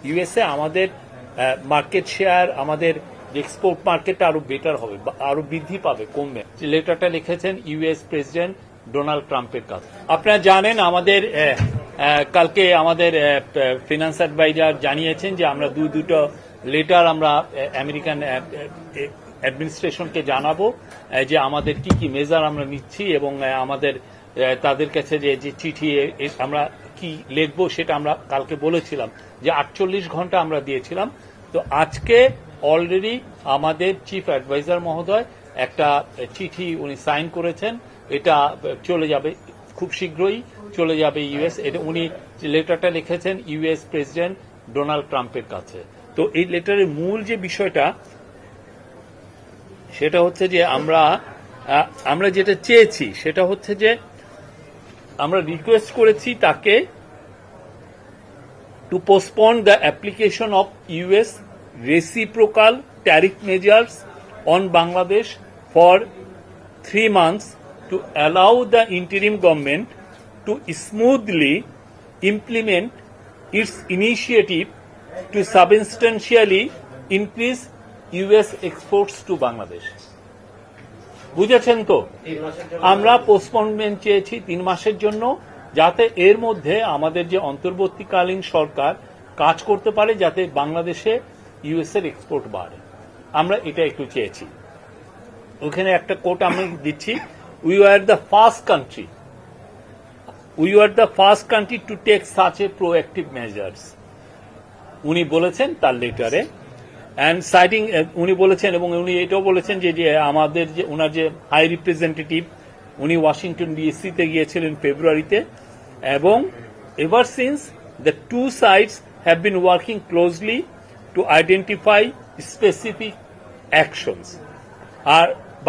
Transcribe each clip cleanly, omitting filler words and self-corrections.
USA আমাদের market share, আমাদের export মার্কেটটা আরো বেটার হবে, আরো বৃদ্ধি পাবে, কমবে। লেটারটা লিখেছেন ইউএস প্রেসিডেন্ট ডোনাল্ড ট্রাম্পের কাছে। আপনারা জানেন আমাদের কালকে আমাদের ফিনান্স অ্যাডভাইজার জানিয়েছেন যে আমরা দুটো লেটার আমরা আমেরিকান অ্যাডমিনিস্ট্রেশনকে জানাবো যে আমাদের কি কি মেজার আমরা নিচ্ছি এবং আমাদের তাদের কাছে যে চিঠি আমরা কি লিখবো সেটা আমরা কালকে বলেছিলাম যে 48 ঘন্টা আমরা দিয়েছিলাম। তো আজকে অলরেডি আমাদের চিফ অ্যাডভাইজার মহোদয় একটা চিঠি উনি সাইন করেছেন, এটা চলে যাবে খুব শীঘ্রই চলে যাবে ইউএস। এটা উনি লেটারটা লিখেছেন ইউএস প্রেসিডেন্ট ডোনাল্ড ট্রাম্পের কাছে। তো এই লেটারের মূল যে বিষয়টা সেটা হচ্ছে যে আমরা যেটা চেয়েছি সেটা হচ্ছে যে আমরা রিকোয়েস্ট করেছি তাকে to postpone the application of US reciprocal tariff measures on Bangladesh for 3 months to allow the interim government to smoothly implement its initiative to substantially increase US exports to Bangladesh. বুঝেছেন তো, আমরা পোস্টপোনমেন্ট চেয়েছি 3 মাসের জন্য, যাতে এর মধ্যে আমাদের যে অন্তর্বর্তীকালীন সরকার কাজ করতে পারে যাতে বাংলাদেশে ইউএস এর এক্সপোর্ট বাড়ে। আমরা এটা একটু চেয়েছি। ওখানে একটা কোট আমি দিচ্ছি, we are the first country to take such a proactive measures, উনি বলেছেন তার লেটারে। অ্যান্ড সাইটিং উনি বলেছেন এবং উনি এটাও বলেছেন যে আমাদের যে ওনার যে হাই রিপ্রেজেন্টেটিভ উনি ওয়াশিংটন ডিসিতে গিয়েছিলেন ফেব্রুয়ারিতে, এবং ever since the two sides have been working closely to identify specific actions.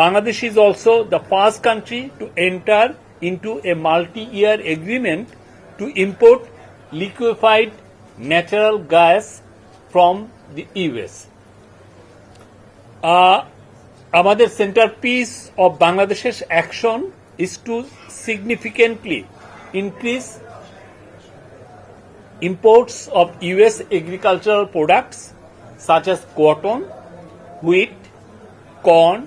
Bangladesh is also the first country to enter into a multi-year agreement to import liquefied natural gas from the US. Our centerpiece of Bangladesh's action is to significantly increase imports of US agricultural products such as cotton, wheat, corn,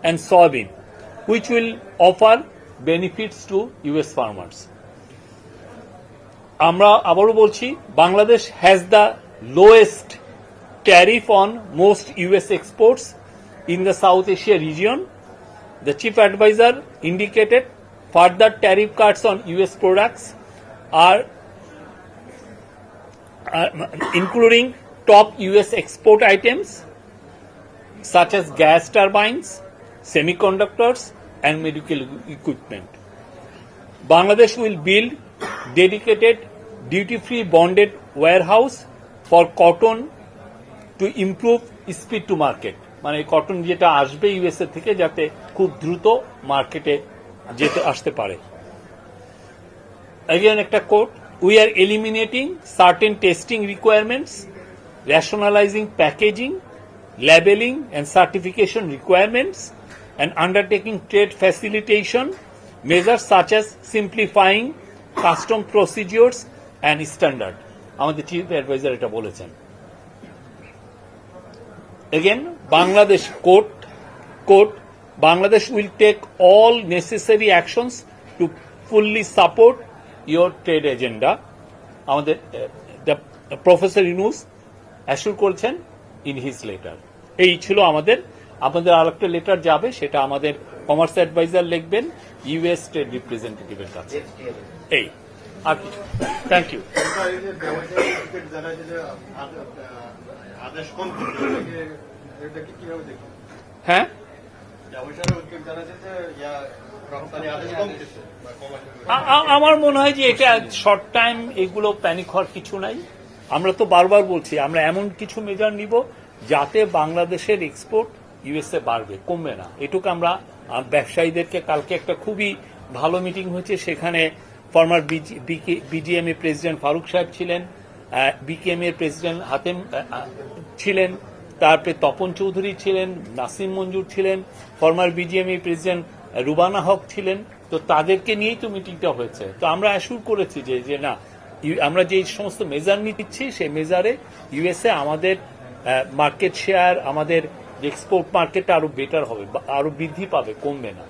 and soybean, which will offer benefits to US farmers. আমরা আবারও বলছি, Bangladesh has the lowest tariff on most US exports in the South Asia region. The chief advisor indicated further tariff cuts on US products are including top US export items such as gas turbines, semiconductors, and medical equipment. Bangladesh will build dedicated duty-free bonded warehouse for cotton to improve speed to market. মানে cotton যেটা আসবে USA থেকে যাতে খুব দ্রুত মার্কেটে আসতে পারে। Again একটা coat, we are eliminating certain testing requirements, rationalizing packaging, labeling and certification requirements, and undertaking trade facilitation measures such as simplifying custom procedures and standard. আমাদের চিফ অ্যাডভাইজার এটা বলেছেন। Again, Bangladesh quote, Bangladesh will take all necessary actions to fully support your trade agenda. আমাদের professor Yunus অ্যাসুর করছেন in his letter. এই ছিল আমাদের আরেকটা letter যাবে, সেটা আমাদের কমার্স অ্যাডভাইজার লিখবেন ইউএস ট্রেড রিপ্রেজেন্টেটিভের কাছে। এই আর কিছু। Thank you. হ্যাঁ, আমার মনে হয় যে এটা শর্ট টাইম, এগুলো প্যানিক হওয়ার কিছু নাই। আমরা তো বারবার বলছি আমরা এমন কিছু মেজার নিব যাতে বাংলাদেশের এক্সপোর্ট ইউএসএ বাড়বে, কমবে না। এটুকু আমরা ব্যবসায়ীদেরকে, কালকে একটা খুবই ভালো মিটিং হয়েছে, সেখানে ফর্মার বিজিএমএ প্রেসিডেন্ট ফারুক সাহেব ছিলেন, বিকেএম এর প্রেসিডেন্ট হাতেম ছিলেন, তারপরে তপন চৌধুরী ছিলেন, নাসিম মঞ্জুর ছিলেন, ফর্মার বিজিএমএ প্রেসিডেন্ট রুবানা হক ছিলেন। তো তাদেরকে নিয়েই তো মিটিংটা হয়েছে। তো আমরা অ্যাসুর করেছি যে না, আমরা যে সমস্ত মেজার নিচ্ছি সেই মেজারে ইউএসএ আমাদের মার্কেট শেয়ার, আমাদের এক্সপোর্ট মার্কেটটা আরো বেটার হবে, আরো বৃদ্ধি পাবে, কমবে না।